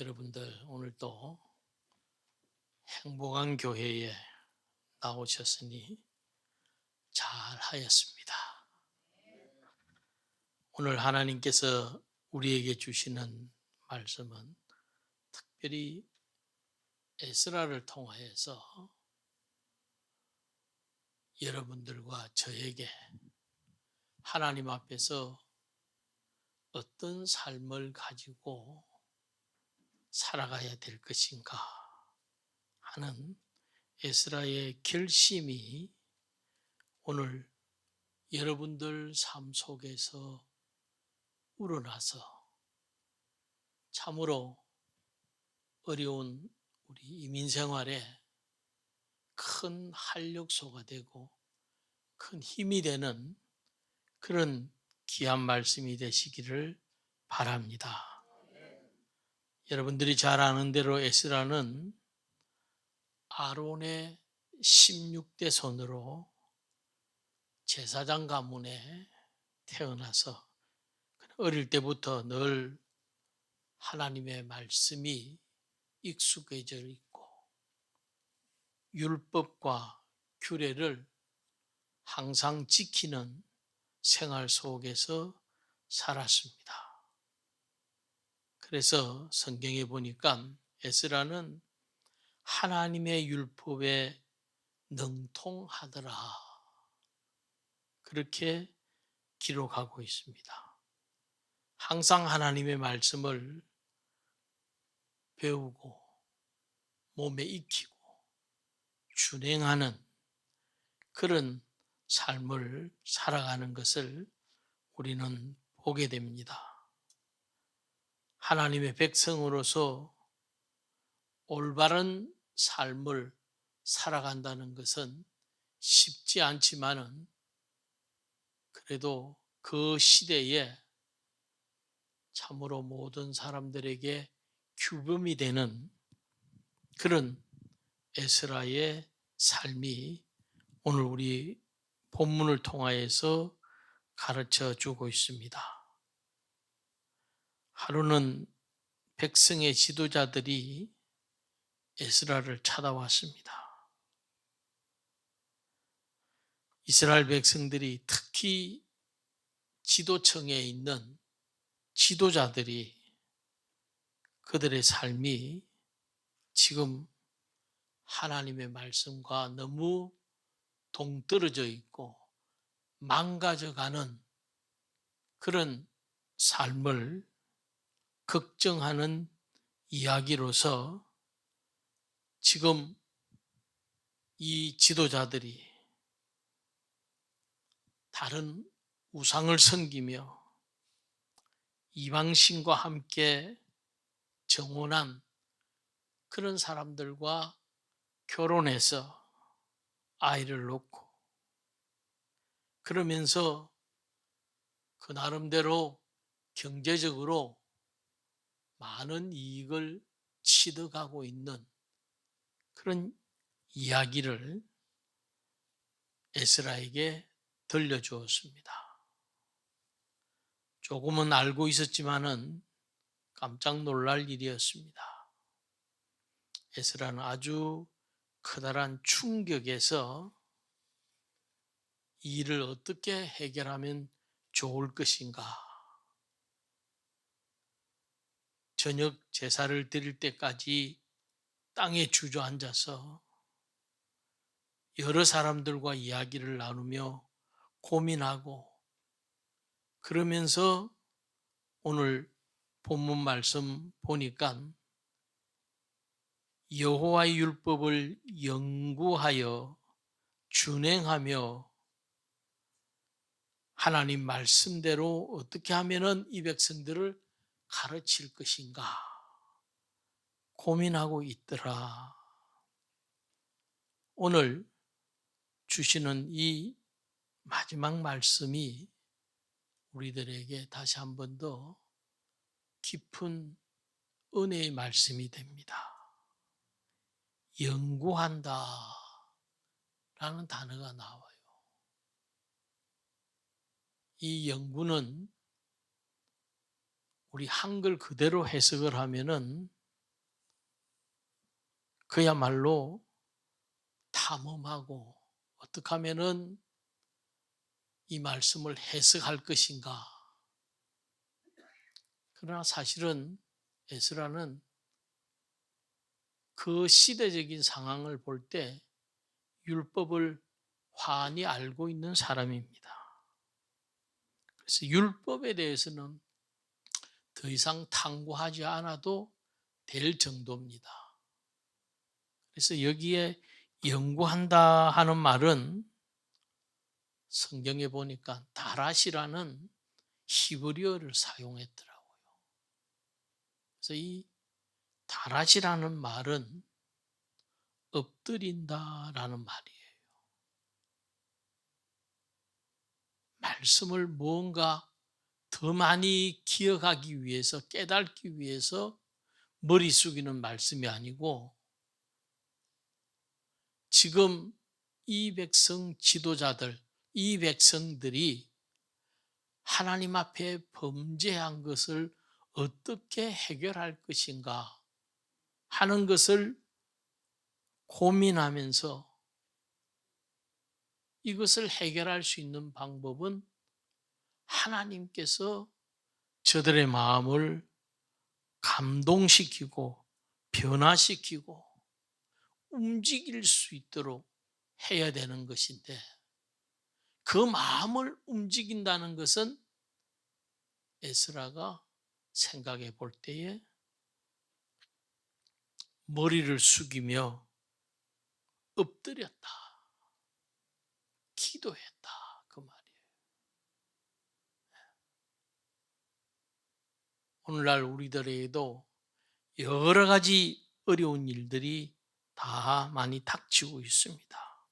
여러분들 오늘 또 행복한 교회에 나오셨으니 잘 하였습니다. 오늘 하나님께서 우리에게 주시는 말씀은 특별히 에스라를 통하여서 여러분들과 저에게 하나님 앞에서 어떤 삶을 가지고 살아가야 될 것인가 하는 에스라의 결심이 오늘 여러분들 삶 속에서 우러나서 참으로 어려운 우리 이민 생활에 큰 활력소가 되고 큰 힘이 되는 그런 귀한 말씀이 되시기를 바랍니다. 여러분들이 잘 아는 대로 에스라는 아론의 16대 손으로 제사장 가문에 태어나서 어릴 때부터 늘 하나님의 말씀이 익숙해져 있고 율법과 규례를 항상 지키는 생활 속에서 살았습니다. 그래서 성경에 보니까 에스라는 하나님의 율법에 능통하더라, 그렇게 기록하고 있습니다. 항상 하나님의 말씀을 배우고 몸에 익히고 준행하는 그런 삶을 살아가는 것을 우리는 보게 됩니다. 하나님의 백성으로서 올바른 삶을 살아간다는 것은 쉽지 않지만은 그래도 그 시대에 참으로 모든 사람들에게 규범이 되는 그런 에스라의 삶이 오늘 우리 본문을 통하여서 가르쳐 주고 있습니다. 하루는 백성의 지도자들이 에스라를 찾아왔습니다. 이스라엘 백성들이 특히 지도층에 있는 지도자들이 그들의 삶이 지금 하나님의 말씀과 너무 동떨어져 있고 망가져가는 그런 삶을 걱정하는 이야기로서 지금 이 지도자들이 다른 우상을 섬기며 이방신과 함께 정혼한 그런 사람들과 결혼해서 아이를 놓고 그러면서 그 나름대로 경제적으로 많은 이익을 취득하고 있는 그런 이야기를 에스라에게 들려주었습니다. 조금은 알고 있었지만은 깜짝 놀랄 일이었습니다. 에스라는 아주 커다란 충격에서 이 일을 어떻게 해결하면 좋을 것인가. 저녁 제사를 드릴 때까지 땅에 주저앉아서 여러 사람들과 이야기를 나누며 고민하고 그러면서 오늘 본문 말씀 보니까 여호와의 율법을 연구하여 준행하며 하나님 말씀대로 어떻게 하면은 이 백성들을 가르칠 것인가 고민하고 있더라. 오늘 주시는 이 마지막 말씀이 우리들에게 다시 한 번 더 깊은 은혜의 말씀이 됩니다. 연구한다 라는 단어가 나와요. 이 연구는 우리 한글 그대로 해석을 하면은 그야말로 탐험하고 어떻게 하면은 이 말씀을 해석할 것인가. 그러나 사실은 에스라는 그 시대적인 상황을 볼 때 율법을 환히 알고 있는 사람입니다. 그래서 율법에 대해서는 더 이상 탐구하지 않아도 될 정도입니다. 그래서 여기에 연구한다 하는 말은 성경에 보니까 다랏이라는 히브리어를 사용했더라고요. 그래서 이 다랏이라는 말은 엎드린다라는 말이에요. 말씀을 무언가 더 많이 기억하기 위해서, 깨닫기 위해서 머리 숙이는 말씀이 아니고, 지금 이 백성 지도자들, 이 백성들이 하나님 앞에 범죄한 것을 어떻게 해결할 것인가 하는 것을 고민하면서 이것을 해결할 수 있는 방법은 하나님께서 저들의 마음을 감동시키고 변화시키고 움직일 수 있도록 해야 되는 것인데, 그 마음을 움직인다는 것은 에스라가 생각해 볼 때에 머리를 숙이며 엎드렸다, 기도했다, 그 말이에요. 오늘날 우리들에게도 여러 가지 어려운 일들이 다 많이 닥치고 있습니다.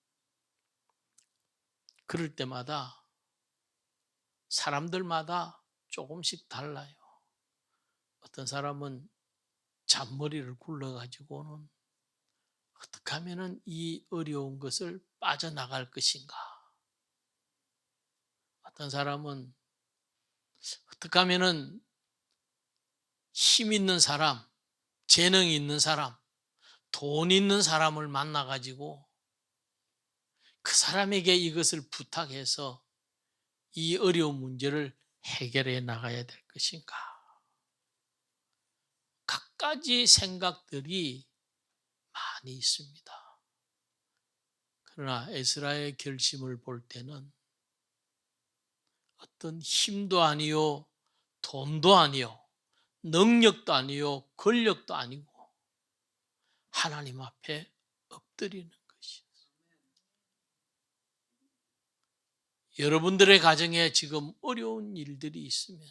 그럴 때마다 사람들마다 조금씩 달라요. 어떤 사람은 잔머리를 굴러가지고는 어떻게 하면 이 어려운 것을 빠져나갈 것인가. 어떤 사람은 어떻게 하면 힘 있는 사람, 재능이 있는 사람, 돈 있는 사람을 만나가지고 그 사람에게 이것을 부탁해서 이 어려운 문제를 해결해 나가야 될 것인가. 갖가지 생각들이 많이 있습니다. 그러나 에스라의 결심을 볼 때는 어떤 힘도 아니요, 돈도 아니요, 능력도 아니요, 권력도 아니고 하나님 앞에 엎드리는 것이에요. 여러분들의 가정에 지금 어려운 일들이 있으면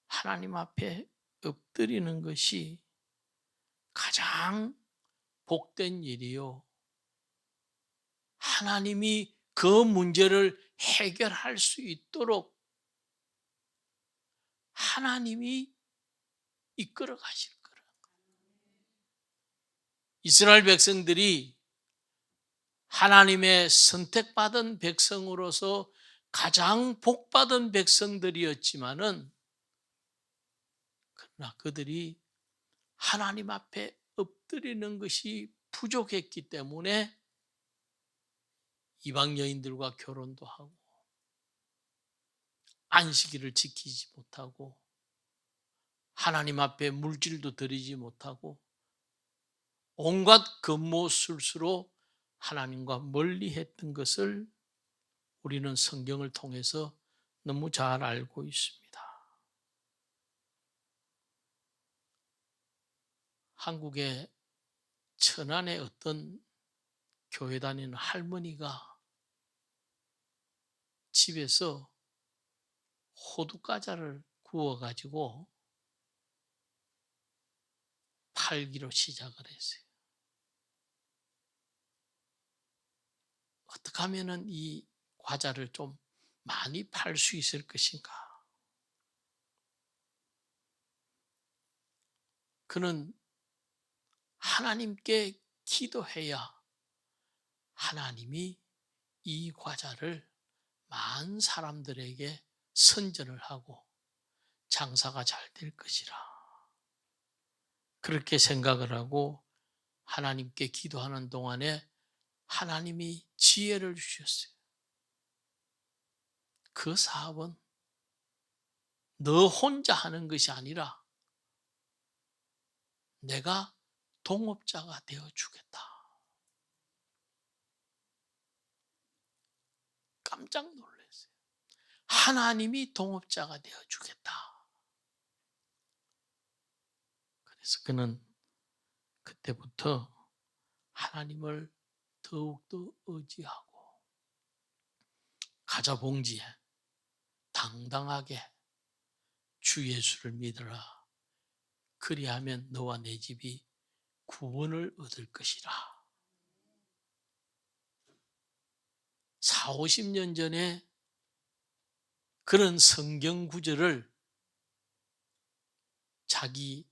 하나님 앞에 엎드리는 것이 가장 복된 일이요, 하나님이 그 문제를 해결할 수 있도록 하나님이 이끌어 가실 거라. 이스라엘 백성들이 하나님의 선택받은 백성으로서 가장 복받은 백성들이었지만은, 그러나 그들이 하나님 앞에 엎드리는 것이 부족했기 때문에 이방 여인들과 결혼도 하고 안식일을 지키지 못하고 하나님 앞에 물질도 드리지 못하고 온갖 금모술수로 하나님과 멀리 했던 것을 우리는 성경을 통해서 너무 잘 알고 있습니다. 한국의 천안의 어떤 교회 다니는 할머니가 집에서 호두과자를 구워가지고 팔기로 시작을 했어요. 어떻게 하면 이 과자를 좀 많이 팔 수 있을 것인가? 그는 하나님께 기도해야 하나님이 이 과자를 많은 사람들에게 선전을 하고 장사가 잘 될 것이라, 그렇게 생각을 하고 하나님께 기도하는 동안에 하나님이 지혜를 주셨어요. 그 사업은 너 혼자 하는 것이 아니라 내가 동업자가 되어주겠다. 깜짝 놀랐어요. 하나님이 동업자가 되어주겠다. 그래서 그는 그때부터 하나님을 더욱더 의지하고 가자봉지에 당당하게 주 예수를 믿으라. 그리하면 너와 내 집이 구원을 얻을 것이라. 40-50년 전에 그런 성경 구절을 자기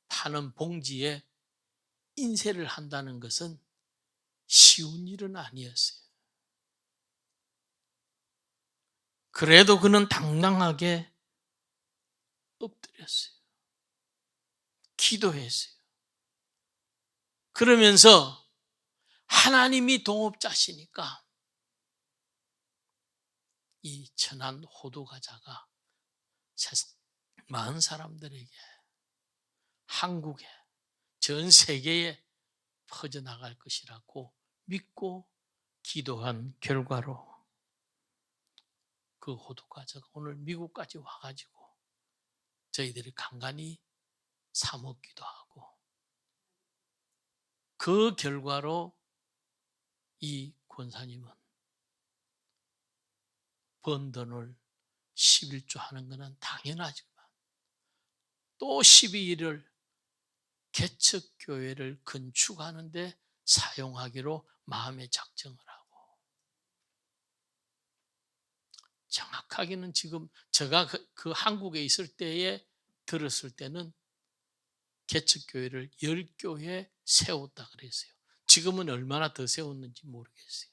파는 봉지에 인쇄를 한다는 것은 쉬운 일은 아니었어요. 그래도 그는 당당하게 엎드렸어요. 기도했어요. 그러면서 하나님이 동업자시니까 이 천한 호두과자가 많은 사람들에게, 한국에, 전 세계에 퍼져나갈 것이라고 믿고 기도한 결과로 그 호두과자가 오늘 미국까지 와가지고 저희들이 간간히 사 먹기도 하고, 그 결과로 이 권사님은 번 돈을 11조 하는 것은 당연하지만 또 12일을 개척교회를 건축하는 데 사용하기로 마음의 작정을 하고, 정확하게는 지금 제가 그 한국에 있을 때에 들었을 때는 개척교회를 10교회 세웠다 그랬어요. 지금은 얼마나 더 세웠는지 모르겠어요.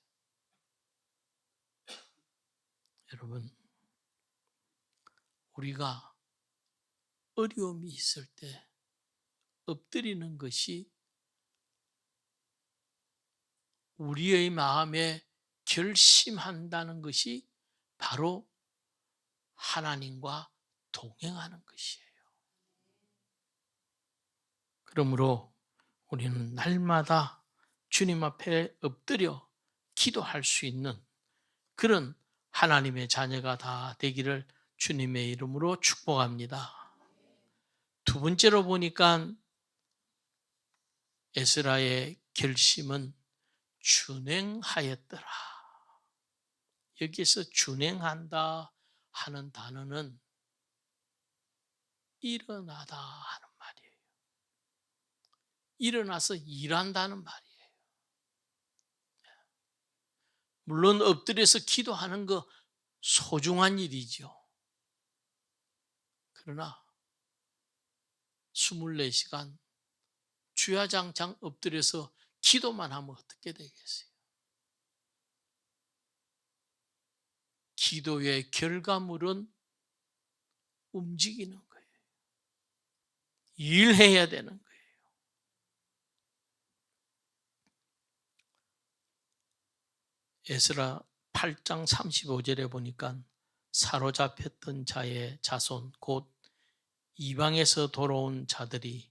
여러분, 우리가 어려움이 있을 때 엎드리는 것이 우리의 마음에 결심한다는 것이 바로 하나님과 동행하는 것이에요. 그러므로 우리는 날마다 주님 앞에 엎드려 기도할 수 있는 그런 하나님의 자녀가 다 되기를 주님의 이름으로 축복합니다. 두 번째로 보니까 에스라의 결심은 준행하였더라. 여기서 준행한다 하는 단어는 일어나다 하는 말이에요. 일어나서 일한다는 말이에요. 물론 엎드려서 기도하는 거 소중한 일이죠. 그러나 24시간 주야장창 엎드려서 기도만 하면 어떻게 되겠어요? 기도의 결과물은 움직이는 거예요. 일해야 되는 거예요. 에스라 8장 35절에 보니까 사로잡혔던 자의 자손 곧 이방에서 돌아온 자들이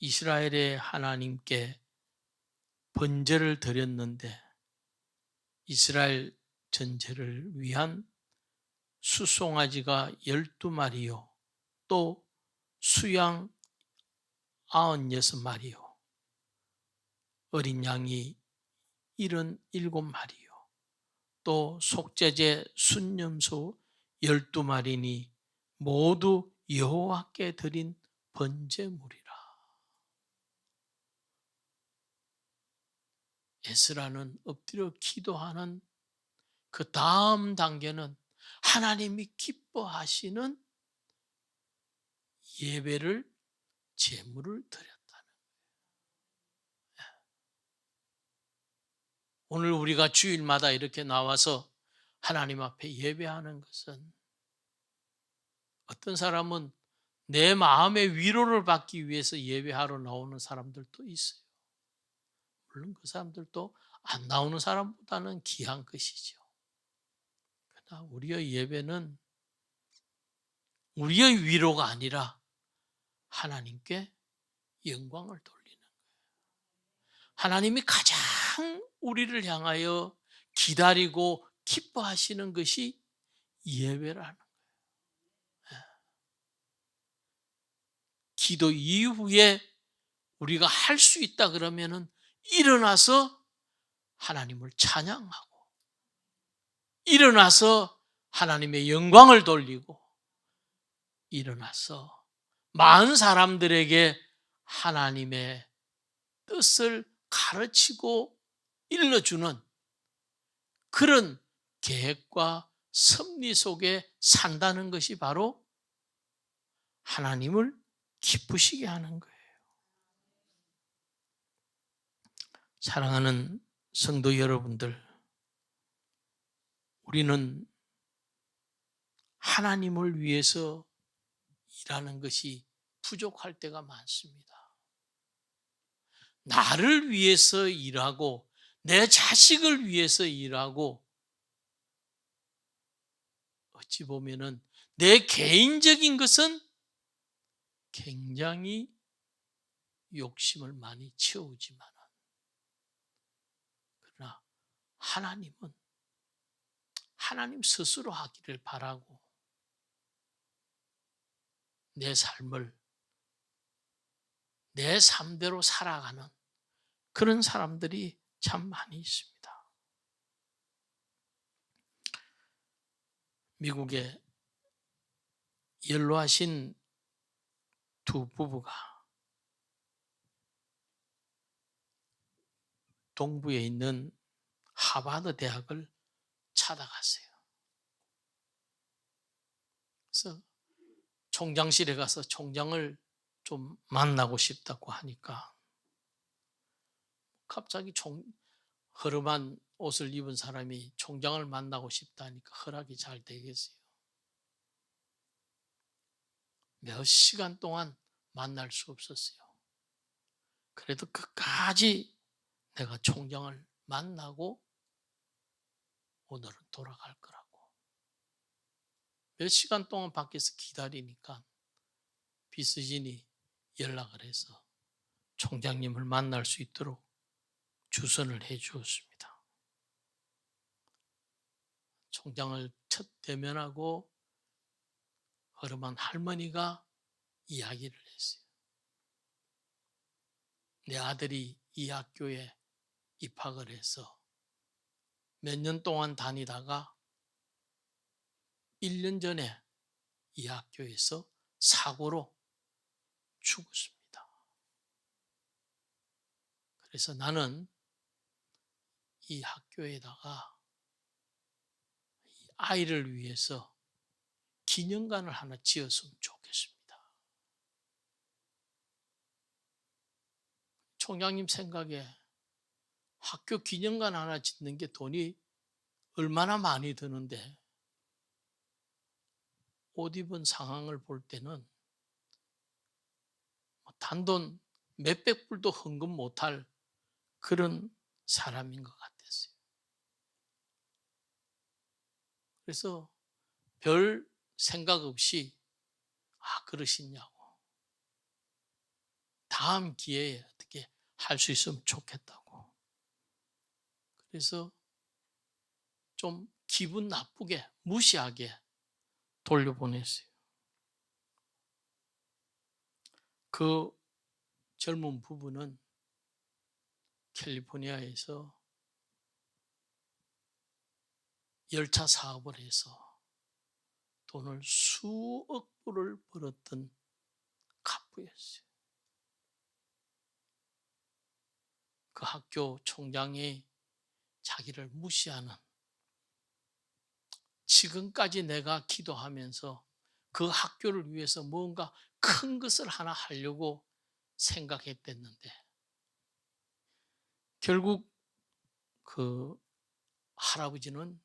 이스라엘의 하나님께 번제를 드렸는데 이스라엘 전체를 위한 수송아지가 12마리요 또 수양 96마리요 어린 양이 77마리요 또 속죄제 순념소 12마리니 모두 여호와께 드린 번제물이라. 에스라는 엎드려 기도하는 그 다음 단계는 하나님이 기뻐하시는 예배를, 제물을 드렸다는 거예요. 오늘 우리가 주일마다 이렇게 나와서 하나님 앞에 예배하는 것은 어떤 사람은 내 마음의 위로를 받기 위해서 예배하러 나오는 사람들도 있어요. 물론 그 사람들도 안 나오는 사람보다는 귀한 것이죠. 그러나 우리의 예배는 우리의 위로가 아니라 하나님께 영광을 돌리는 거예요. 하나님이 가장 우리를 향하여 기다리고 기뻐하시는 것이 예배라는 거예요. 기도 이후에 우리가 할 수 있다 그러면은 일어나서 하나님을 찬양하고 일어나서 하나님의 영광을 돌리고 일어나서 많은 사람들에게 하나님의 뜻을 가르치고 일러주는 그런 계획과 섭리 속에 산다는 것이 바로 하나님을 기쁘시게 하는 거예요. 사랑하는 성도 여러분들, 우리는 하나님을 위해서 일하는 것이 부족할 때가 많습니다. 나를 위해서 일하고 내 자식을 위해서 일하고 어찌 보면은 내 개인적인 것은 굉장히 욕심을 많이 채우지만 그러나 하나님은 하나님 스스로 하기를 바라고 내 삶을 내 삶대로 살아가는 그런 사람들이 참 많이 있습니다. 미국에 연로하신 두 부부가 동부에 있는 하버드 대학을 찾아갔어요. 그래서 총장실에 가서 총장을 좀 만나고 싶다고 하니까 갑자기 허름한 옷을 입은 사람이 총장을 만나고 싶다니까 허락이 잘 되겠어요. 몇 시간 동안 만날 수 없었어요. 그래도 끝까지 내가 총장을 만나고 오늘은 돌아갈 거라고. 몇 시간 동안 밖에서 기다리니까 비서진이 연락을 해서 총장님을 만날 수 있도록 주선을 해 주었습니다. 총장을 첫 대면하고 허름한 할머니가 이야기를 했어요. 내 아들이 이 학교에 입학을 해서 몇 년 동안 다니다가 1년 전에 이 학교에서 사고로 죽었습니다. 그래서 나는 이 학교에다가 아이를 위해서 기념관을 하나 지었으면 좋겠습니다. 총장님 생각에 학교 기념관 하나 짓는 게 돈이 얼마나 많이 드는데 옷 입은 상황을 볼 때는 단돈 몇백 불도 헌금 못할 그런 사람인 것 같았어요. 그래서 별 생각 없이 그러시냐고 다음 기회에 어떻게 할 수 있으면 좋겠다고. 그래서 좀 기분 나쁘게 무시하게 돌려보냈어요. 그 젊은 부부는 캘리포니아에서 열차 사업을 해서 돈을 수억 불을 벌었던 갑부였어요. 그 학교 총장이 자기를 무시하는, 지금까지 내가 기도하면서 그 학교를 위해서 뭔가 큰 것을 하나 하려고 생각했댔는데 결국 그 할아버지는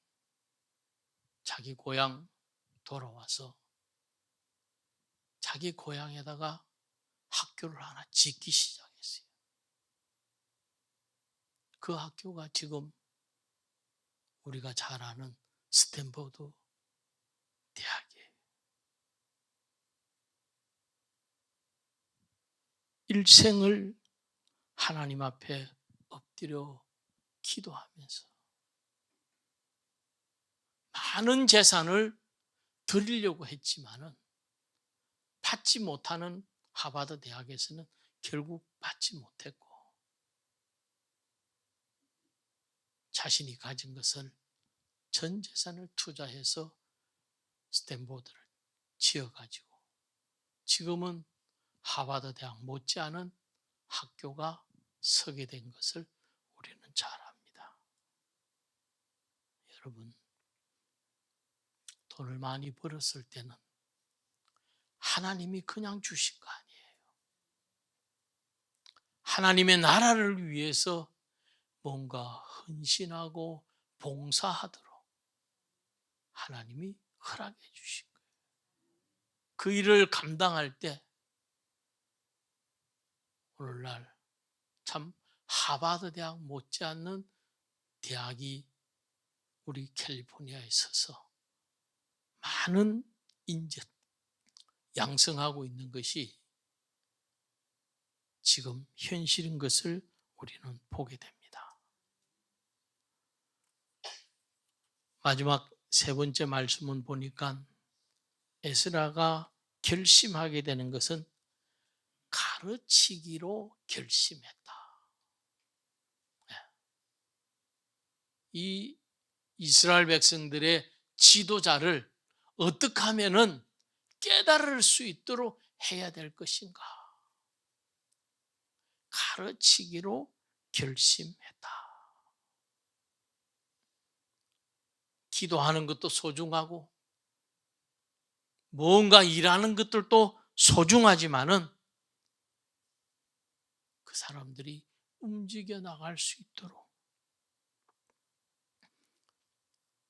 자기 고향 돌아와서 자기 고향에다가 학교를 하나 짓기 시작했어요. 그 학교가 지금 우리가 잘 아는 스탠퍼드 대학이에요. 일생을 하나님 앞에 엎드려 기도하면서 많은 재산을 드리려고 했지만은 받지 못하는 하버드 대학에서는 결국 받지 못했고, 자신이 가진 것을 전 재산을 투자해서 스탠포드를 지어가지고 지금은 하버드 대학 못지않은 학교가 서게 된 것을 우리는 잘 압니다. 여러분, 돈을 많이 벌었을 때는 하나님이 그냥 주신 거 아니에요. 하나님의 나라를 위해서 뭔가 헌신하고 봉사하도록 하나님이 허락해 주신 거예요. 그 일을 감당할 때 오늘날 참 하버드 대학 못지않는 대학이 우리 캘리포니아에 있어서 많은 인재 양성하고 있는 것이 지금 현실인 것을 우리는 보게 됩니다. 마지막 세 번째 말씀은 보니까 에스라가 결심하게 되는 것은 가르치기로 결심했다. 이 이스라엘 백성들의 지도자를 어떻게 하면은 깨달을 수 있도록 해야 될 것인가? 가르치기로 결심했다. 기도하는 것도 소중하고 뭔가 일하는 것들도 소중하지만은 그 사람들이 움직여 나갈 수 있도록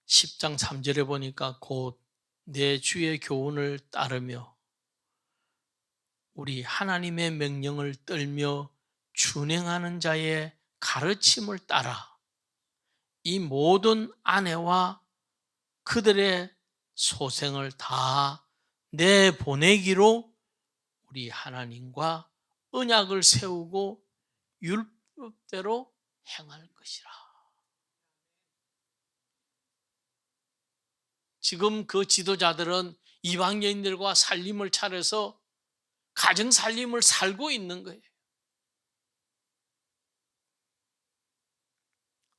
10장 3절에 보니까 곧 내 주의 교훈을 따르며 우리 하나님의 명령을 떨며 준행하는 자의 가르침을 따라 이 모든 아내와 그들의 소생을 다 내보내기로 우리 하나님과 언약을 세우고 율법대로 행할 것이라. 지금 그 지도자들은 이방 여인들과 살림을 차려서 가정 살림을 살고 있는 거예요.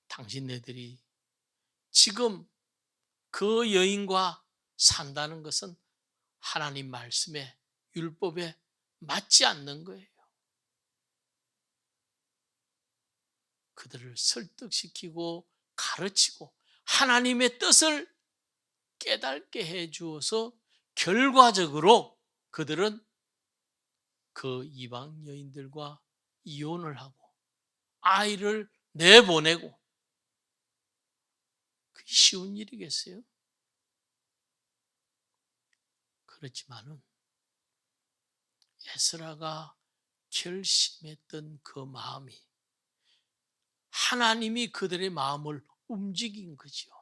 당신네들이 지금 그 여인과 산다는 것은 하나님 말씀에 율법에 맞지 않는 거예요. 그들을 설득시키고 가르치고 하나님의 뜻을 깨닫게 해 주어서 결과적으로 그들은 그 이방 여인들과 이혼을 하고 아이를 내보내고, 그게 쉬운 일이겠어요? 그렇지만은 에스라가 결심했던 그 마음이 하나님이 그들의 마음을 움직인 거죠.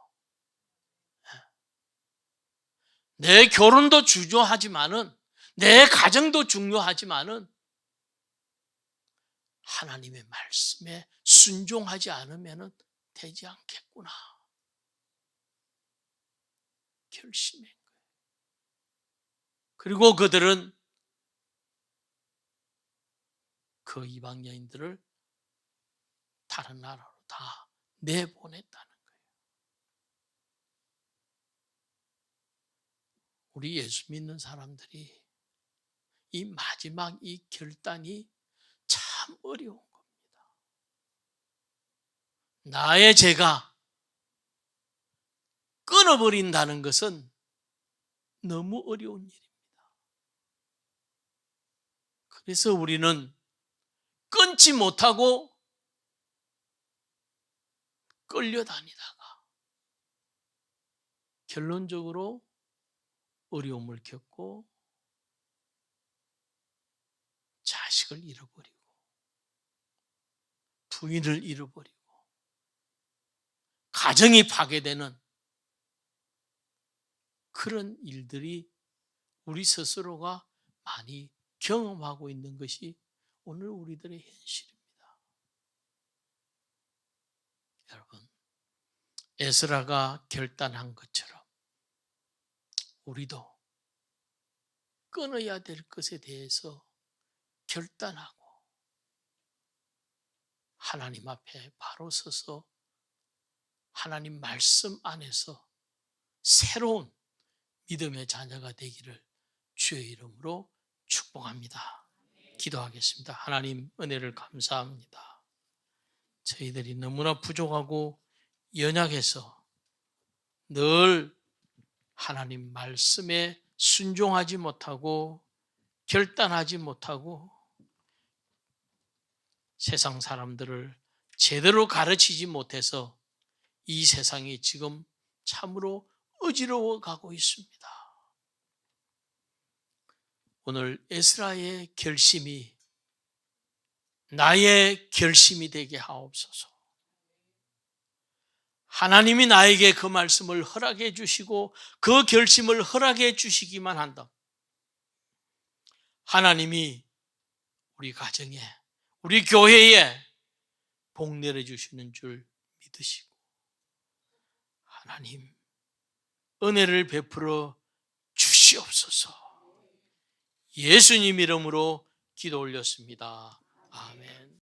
내 결혼도 중요하지만은 내 가정도 중요하지만은 하나님의 말씀에 순종하지 않으면 되지 않겠구나 결심한 거예요. 그리고 그들은 그 이방 여인들을 다른 나라로 다 내보냈다는 거예요. 우리 예수 믿는 사람들이 이 마지막 이 결단이 참 어려운 겁니다. 나의 죄가 끊어버린다는 것은 너무 어려운 일입니다. 그래서 우리는 끊지 못하고 끌려다니다가 결론적으로 어려움을 겪고 자식을 잃어버리고 부인을 잃어버리고 가정이 파괴되는 그런 일들이 우리 스스로가 많이 경험하고 있는 것이 오늘 우리들의 현실입니다. 여러분, 에스라가 결단한 것처럼 우리도 끊어야 될 것에 대해서 결단하고 하나님 앞에 바로 서서 하나님 말씀 안에서 새로운 믿음의 자녀가 되기를 주의 이름으로 축복합니다. 기도하겠습니다. 하나님 은혜를 감사합니다. 저희들이 너무나 부족하고 연약해서 늘 하나님 말씀에 순종하지 못하고 결단하지 못하고 세상 사람들을 제대로 가르치지 못해서 이 세상이 지금 참으로 어지러워 가고 있습니다. 오늘 에스라의 결심이 나의 결심이 되게 하옵소서. 하나님이 나에게 그 말씀을 허락해 주시고 그 결심을 허락해 주시기만 한다. 하나님이 우리 가정에, 우리 교회에 복 내려주시는 줄 믿으시고 하나님 은혜를 베풀어 주시옵소서. 예수님 이름으로 기도 올렸습니다. 아멘.